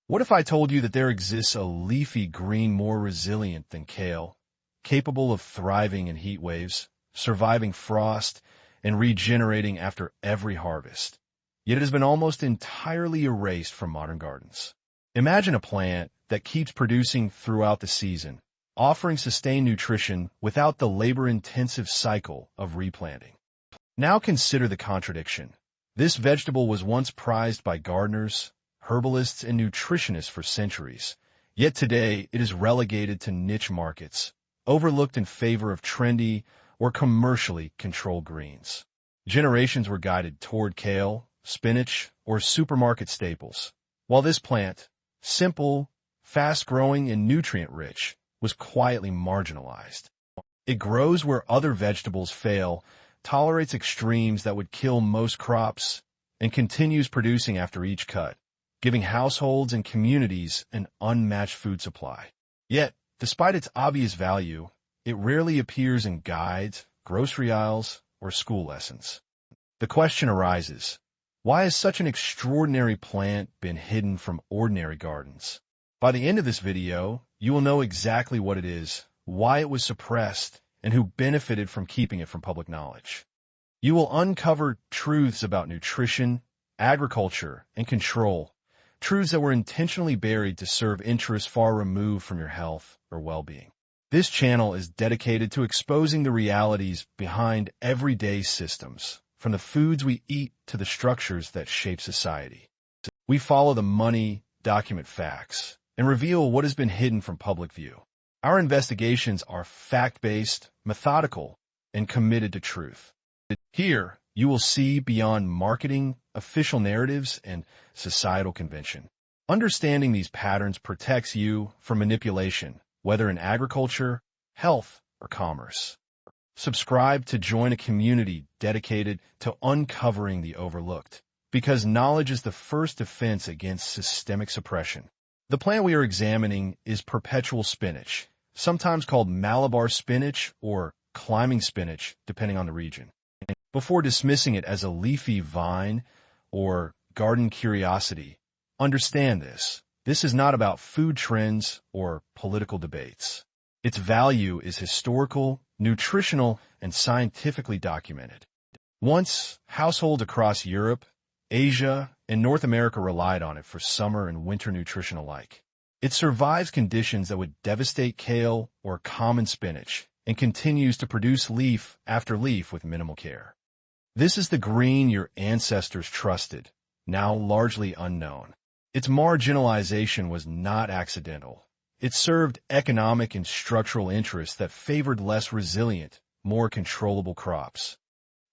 What if I told you that there exists a leafy green more resilient than kale, capable of thriving in heat waves, surviving frost, and regenerating after every harvest? Yet it has been almost entirely erased from modern gardens. Imagine a plant that keeps producing throughout the season, offering sustained nutrition without the labor-intensive cycle of replanting. Now consider the contradiction. This vegetable was once prized by gardeners, herbalists, and nutritionists for centuries, yet today it is relegated to niche markets, overlooked in favor of trendy or commercially controlled greens. Generations were guided toward kale, spinach, or supermarket staples, while this plant, simple, fast-growing, and nutrient-rich, was quietly marginalized. It grows where other vegetables fail, tolerates extremes that would kill most crops, and continues producing after each cut, giving households and communities an unmatched food supply. Yet, despite its obvious value, it rarely appears in guides, grocery aisles, or school lessons. The question arises, why has such an extraordinary plant been hidden from ordinary gardens? By the end of this video, you will know exactly what it is, why it was suppressed, and who benefited from keeping it from public knowledge. You will uncover truths about nutrition, agriculture, and control, truths that were intentionally buried to serve interests far removed from your health or well-being. This channel is dedicated to exposing the realities behind everyday systems, from the foods we eat to the structures that shape society. We follow the money, document facts, and reveal what has been hidden from public view. Our investigations are fact-based, methodical, and committed to truth. Here, you will see beyond marketing, official narratives, and societal convention. Understanding these patterns protects you from manipulation, whether in agriculture, health, or commerce. Subscribe to join a community dedicated to uncovering the overlooked, because knowledge is the first defense against systemic suppression. The plant we are examining is perpetual spinach, sometimes called Malabar spinach or climbing spinach, depending on the region. Before dismissing it as a leafy vine or garden curiosity, understand this. This is not about food trends or political debates. Its value is historical, nutritional, and scientifically documented. Once, households across Europe, Asia, and North America relied on it for summer and winter nutrition alike. It survives conditions that would devastate kale or common spinach and continues to produce leaf after leaf with minimal care. This is the green your ancestors trusted, now largely unknown. Its marginalization was not accidental. It served economic and structural interests that favored less resilient, more controllable crops.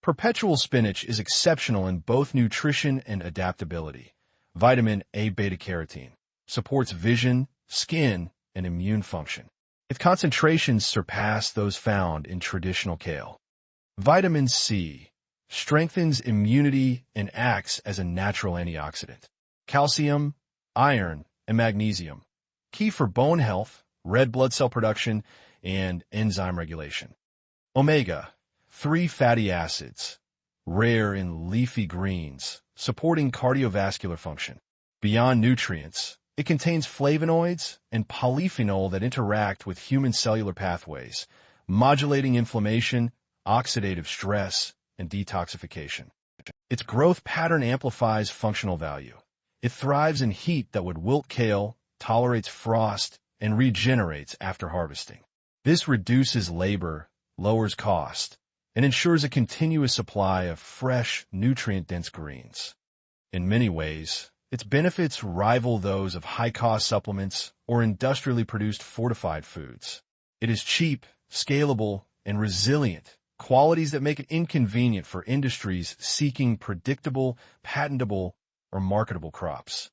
Perpetual spinach is exceptional in both nutrition and adaptability. Vitamin A beta-carotene supports vision, skin, and immune function. Its concentrations surpass those found in traditional kale. Vitamin C strengthens immunity and acts as a natural antioxidant. Calcium, iron, and magnesium, key for bone health, red blood cell production, and enzyme regulation. Omega-3 fatty acids, rare in leafy greens, supporting cardiovascular function. Beyond nutrients, it contains flavonoids and polyphenol that interact with human cellular pathways, modulating inflammation, oxidative stress, and detoxification. Its growth pattern amplifies functional value. It thrives in heat that would wilt kale, tolerates frost, and regenerates after harvesting. This reduces labor, lowers cost, and ensures a continuous supply of fresh, nutrient-dense greens. In many ways, its benefits rival those of high-cost supplements or industrially produced fortified foods. It is cheap, scalable, and resilient, qualities that make it inconvenient for industries seeking predictable, patentable, or marketable crops.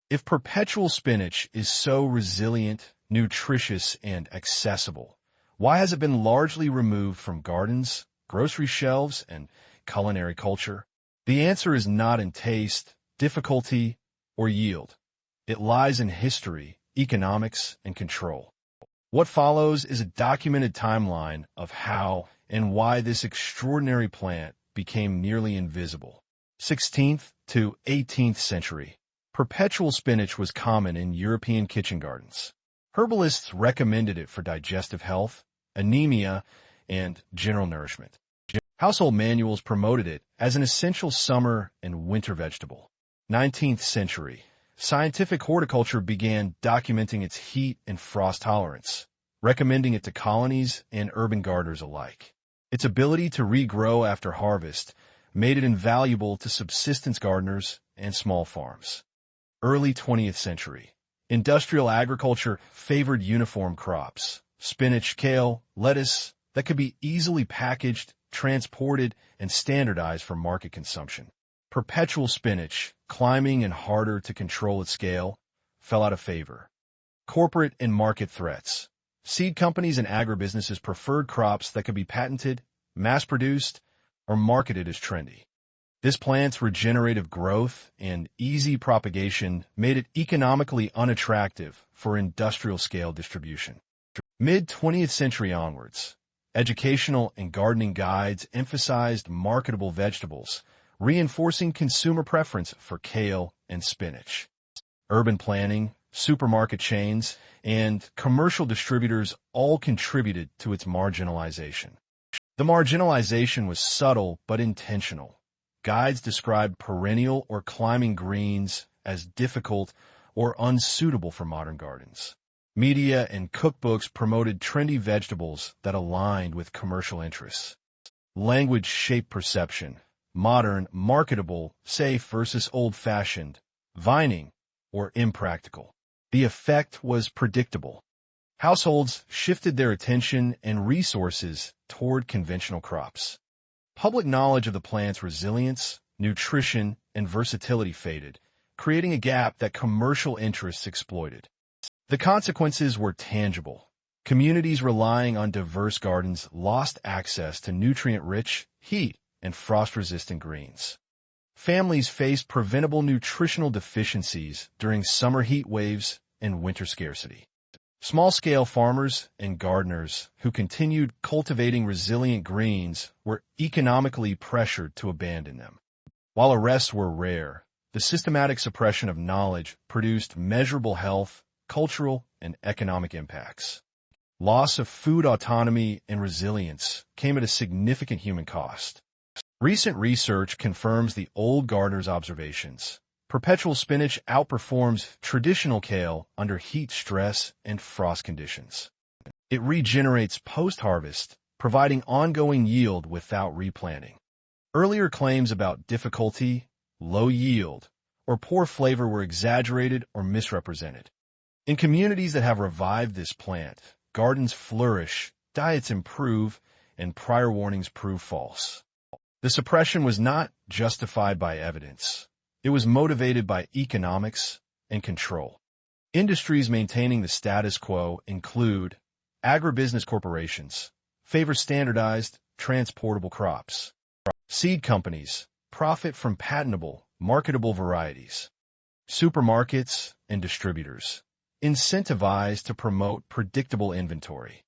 If perpetual spinach is so resilient, nutritious, and accessible, why has it been largely removed from gardens, grocery shelves, and culinary culture? The answer is not in taste, difficulty, or yield. It lies in history, economics, and control. What follows is a documented timeline of how and why this extraordinary plant became nearly invisible. 16th to 18th century. Perpetual spinach was common in European kitchen gardens. Herbalists recommended it for digestive health, anemia, and general nourishment. Household manuals promoted it as an essential summer and winter vegetable. 19th century. Scientific horticulture began documenting its heat and frost tolerance, recommending it to colonies and urban gardeners alike. Its ability to regrow after harvest made it invaluable to subsistence gardeners and small farms. Early 20th century. Industrial agriculture favored uniform crops, spinach, kale, lettuce, that could be easily packaged, transported, and standardized for market consumption. Perpetual spinach, climbing and harder to control at scale, fell out of favor. Corporate and market threats. Seed companies and agribusinesses preferred crops that could be patented, mass-produced, or marketed as trendy. This plant's regenerative growth and easy propagation made it economically unattractive for industrial-scale distribution. Mid-20th century onwards, educational and gardening guides emphasized marketable vegetables, reinforcing consumer preference for kale and spinach. Urban planning, supermarket chains, and commercial distributors all contributed to its marginalization. The marginalization was subtle but intentional. Guides described perennial or climbing greens as difficult or unsuitable for modern gardens. Media and cookbooks promoted trendy vegetables that aligned with commercial interests. Language shaped perception. Modern, marketable, safe versus old-fashioned, vining, or impractical. The effect was predictable. Households shifted their attention and resources toward conventional crops. Public knowledge of the plant's resilience, nutrition, and versatility faded, creating a gap that commercial interests exploited. The consequences were tangible. Communities relying on diverse gardens lost access to nutrient-rich, heat, and frost-resistant greens. Families faced preventable nutritional deficiencies during summer heat waves and winter scarcity. Small-scale farmers and gardeners who continued cultivating resilient greens were economically pressured to abandon them. While arrests were rare, the systematic suppression of knowledge produced measurable health, cultural, and economic impacts. Loss of food autonomy and resilience came at a significant human cost. Recent research confirms the old gardener's observations. Perpetual spinach outperforms traditional kale under heat stress and frost conditions. It regenerates post-harvest, providing ongoing yield without replanting. Earlier claims about difficulty, low yield, or poor flavor were exaggerated or misrepresented. In communities that have revived this plant, gardens flourish, diets improve, and prior warnings prove false. The suppression was not justified by evidence. It was motivated by economics and control. Industries maintaining the status quo include agribusiness corporations, favor standardized, transportable crops. Seed companies profit from patentable, marketable varieties. Supermarkets and distributors incentivized to promote predictable inventory.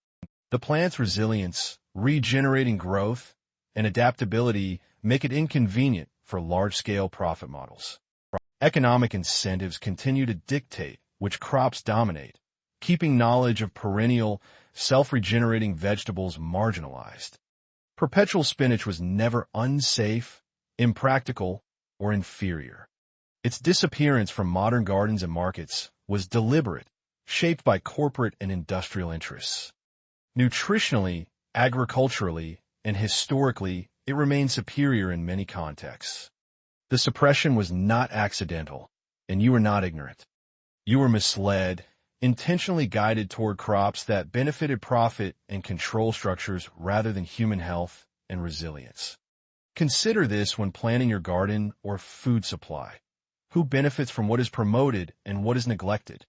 The plant's resilience, regenerating growth, and adaptability make it inconvenient for large-scale profit models. Economic incentives continue to dictate which crops dominate, keeping knowledge of perennial, self-regenerating vegetables marginalized. Perpetual spinach was never unsafe, impractical, or inferior. Its disappearance from modern gardens and markets was deliberate, shaped by corporate and industrial interests. Nutritionally, agriculturally, and historically, it remains superior in many contexts. The suppression was not accidental, and you were not ignorant. You were misled, intentionally guided toward crops that benefited profit and control structures rather than human health and resilience. Consider this when planning your garden or food supply. Who benefits from what is promoted and what is neglected?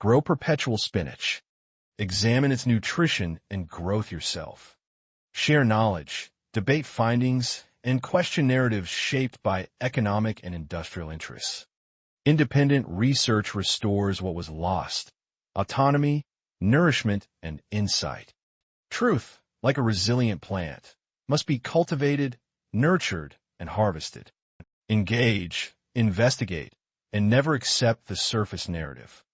Grow perpetual spinach. Examine its nutrition and growth yourself. Share knowledge, debate findings, and question narratives shaped by economic and industrial interests. Independent research restores what was lost: autonomy, nourishment, and insight. Truth, like a resilient plant, must be cultivated, nurtured, and harvested. Engage, investigate, and never accept the surface narrative.